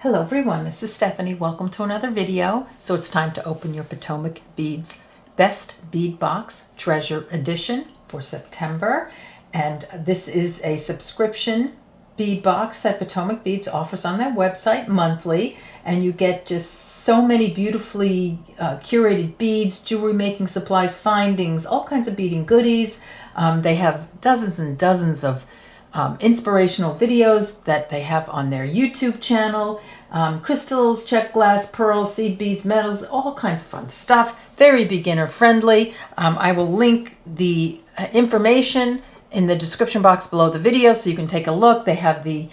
Hello everyone, this is Stephanie. Welcome to another video. So it's time to open your Potomac Beads Best Bead Box Treasure Edition for September. And this is a subscription bead box that Potomac Beads offers on their website monthly. And you get just so many beautifully curated beads, jewelry making supplies, findings, all kinds of beading goodies. They have dozens and dozens of inspirational videos that they have on their YouTube channel. Crystals, check glass, pearls, seed beads, metals, all kinds of fun stuff. Very beginner friendly. I will link the information in the description box below the video so you can take a look. They have the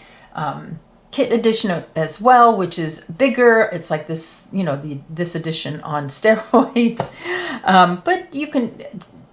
kit edition as well, which is bigger. It's like this, this edition on steroids. But you can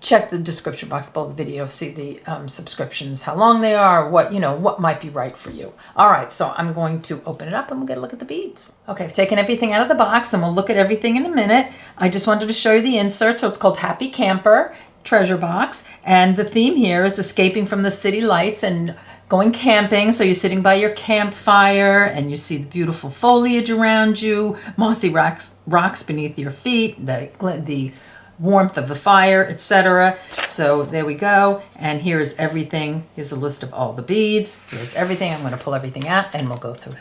check the description box below the video, see the subscriptions, how long they are, what might be right for you. All right, so I'm going to open it up and we'll get a look at the beads. Okay, I've taken everything out of the box and we'll look at everything in a minute. I just wanted to show you the insert. So it's called Happy Camper Treasure Box. And the theme here is escaping from the city lights and going camping. So you're sitting by your campfire and you see the beautiful foliage around you, mossy rocks beneath your feet, the warmth of the fire, etc. So there we go. And here's everything. Here's a list of all the beads. Here's everything. I'm going to pull everything out and we'll go through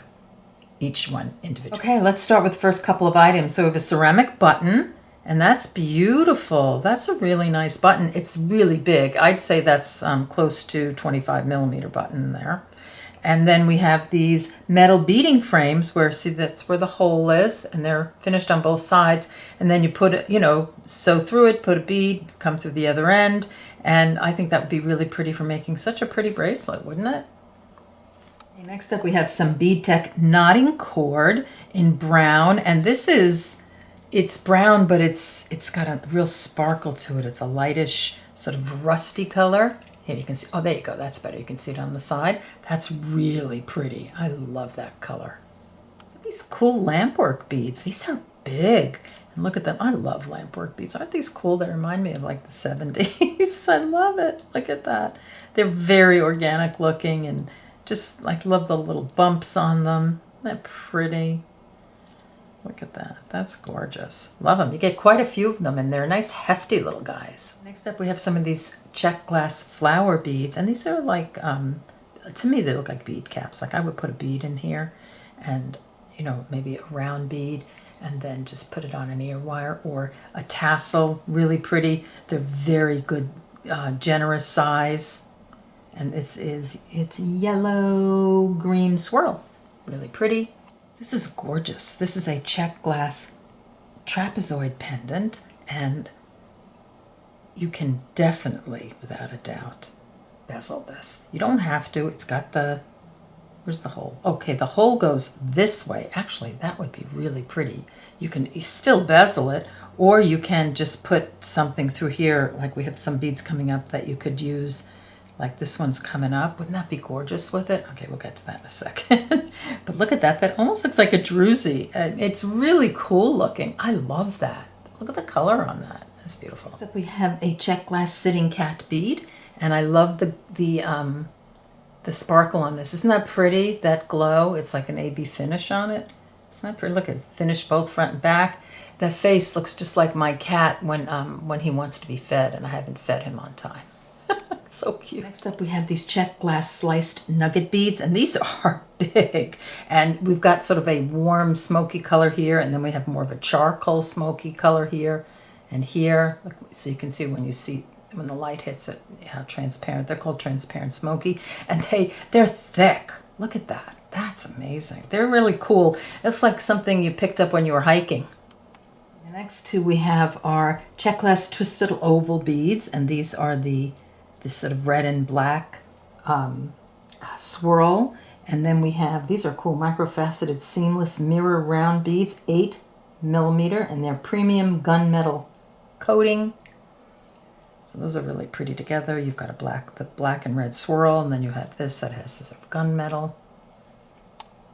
each one individually. Okay, let's start with the first couple of items. So we have a ceramic button, and that's beautiful. That's a really nice button. It's really big. I'd say that's close to 25 millimeter button there. And then we have these metal beading frames where, see, that's where the hole is, and they're finished on both sides. And then you put it, sew through it, put a bead, come through the other end. And I think that would be really pretty for making such a pretty bracelet, wouldn't it? Okay, next up we have some Bead Tech knotting cord in brown. And it's brown, but it's got a real sparkle to it. It's a lightish, sort of rusty color. Here you can see, oh, there you go, that's better. You can see it on the side. That's really pretty. I love that color. These cool lampwork beads. These are big. And look at them. I love lampwork beads. Aren't these cool? They remind me of like the 70s. I love it. Look at that. They're very organic looking and just like love the little bumps on them. Isn't that pretty? Look at that. That's gorgeous. Love them. You get quite a few of them, and they're nice, hefty little guys. Next up, we have some of these check glass flower beads, and these are like, to me, they look like bead caps. Like I would put a bead in here and, maybe a round bead, and then just put it on an ear wire or a tassel. Really pretty. They're very good, generous size. And it's yellow green swirl. Really pretty. This is gorgeous. This is a check glass trapezoid pendant, and you can definitely, without a doubt, bezel this. You don't have to. It's got where's the hole? Okay, the hole goes this way. Actually, that would be really pretty. You can still bezel it, or you can just put something through here, like we have some beads coming up that you could use. Like this one's coming up. Wouldn't that be gorgeous with it? Okay, we'll get to that in a second. But look at that. That almost looks like a druzy. It's really cool looking. I love that. Look at the color on that. That's beautiful. Next up we have a check glass sitting cat bead. And I love the sparkle on this. Isn't that pretty? That glow. It's like an AB finish on it. Isn't that pretty? Look at finish both front and back. That face looks just like my cat when he wants to be fed and I haven't fed him on time. So cute. Next up we have these check glass sliced nugget beads, and these are big. And we've got sort of a warm smoky color here, and then we have more of a charcoal smoky color here and here. Look, so you can see when the light hits it, how transparent. They're called transparent smoky, and they're thick. Look at that. That's amazing. They're really cool. It's like something you picked up when you were hiking. The next two we have are check glass twisted oval beads, and these are this sort of red and black swirl. And then we have, these are cool, microfaceted seamless mirror round beads, 8 millimeter, and they're premium gunmetal coating. So those are really pretty together. You've got the black and red swirl, and then you have this that has this gunmetal.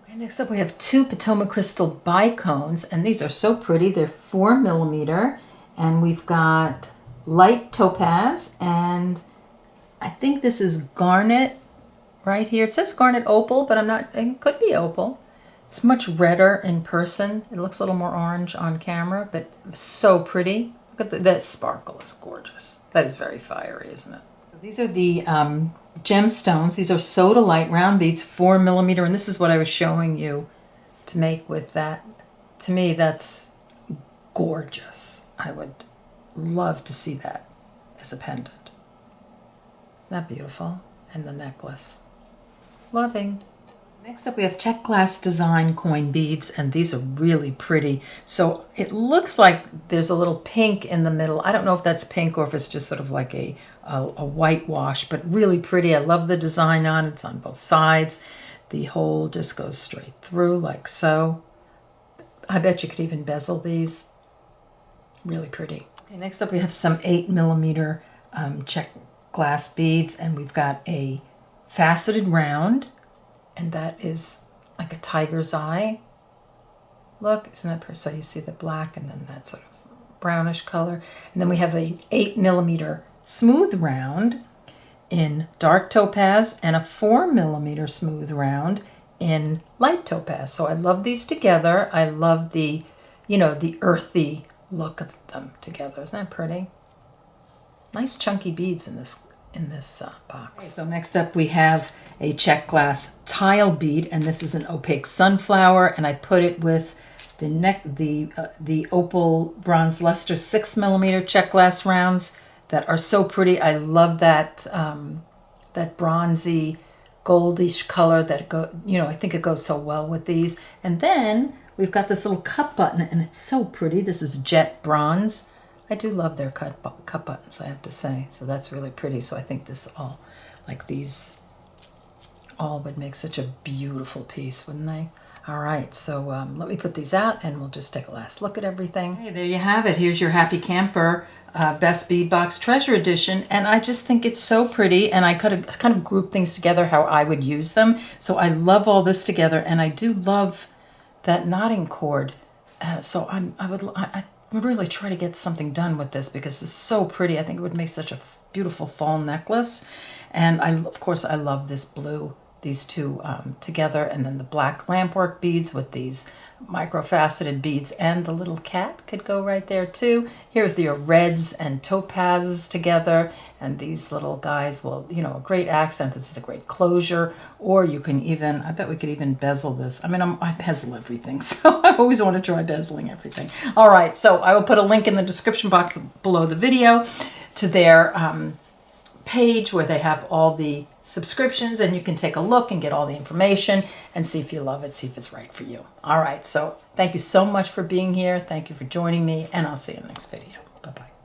Okay, next up we have 2 Potomac crystal bicones, and these are so pretty. They're 4 millimeter, and we've got light topaz, and I think this is garnet right here. It says garnet opal, but it could be opal. It's much redder in person. It looks a little more orange on camera, but so pretty. Look at that sparkle is gorgeous. That is very fiery, isn't it? So these are the gemstones. These are sodalite round beads, 4 millimeter, and this is what I was showing you to make with that. To me, that's gorgeous. I would love to see that as a pendant. Isn't that beautiful? And the necklace. Loving. Next up we have check glass design coin beads, and these are really pretty. So it looks like there's a little pink in the middle. I don't know if that's pink or if it's just sort of like a whitewash, but really pretty. I love the design on it. It's on both sides. The hole just goes straight through like so. I bet you could even bezel these. Really pretty. Okay, next up we have some 8 millimeter check glass beads, and we've got a faceted round, and that is like a tiger's eye. Look, isn't that pretty? So you see the black and then that sort of brownish color. And then we have a 8 millimeter smooth round in dark topaz and a 4 millimeter smooth round in light topaz. So I love these together. I love the, you know, the earthy look of them together. Isn't that pretty? Nice chunky beads in this box. Okay, so next up we have a check glass tile bead, and this is an opaque sunflower, and I put it with the opal bronze luster 6 millimeter check glass rounds that are so pretty. I love that that bronzy goldish color that I think it goes so well with these. And then we've got this little cup button, and it's so pretty. This is jet bronze. I do love their cup buttons, I have to say. So that's really pretty. So I think this all, like these, all would make such a beautiful piece, wouldn't they? All right, so let me put these out and we'll just take a last look at everything. Hey, there you have it. Here's your Happy Camper Best Bead Box Treasure Edition. And I just think it's so pretty, and I could have kind of grouped things together how I would use them. So I love all this together, and I do love that knotting cord. So I would really try to get something done with this because it's so pretty. I think it would make such a beautiful fall necklace. And of course I love this blue, these two together, and then the black lampwork beads with these micro-faceted beads, and the little cat could go right there too. Here with your reds and topazes together, and these little guys will, a great accent. This is a great closure. Or you can even, I bet we could even bezel this. I mean, I bezel everything, so I always want to try bezeling everything. All right, so I will put a link in the description box below the video to their page where they have all the subscriptions, and you can take a look and get all the information and see if you love it, see if it's right for you. All right, so thank you so much for being here. Thank you for joining me, and I'll see you in the next video. Bye-bye.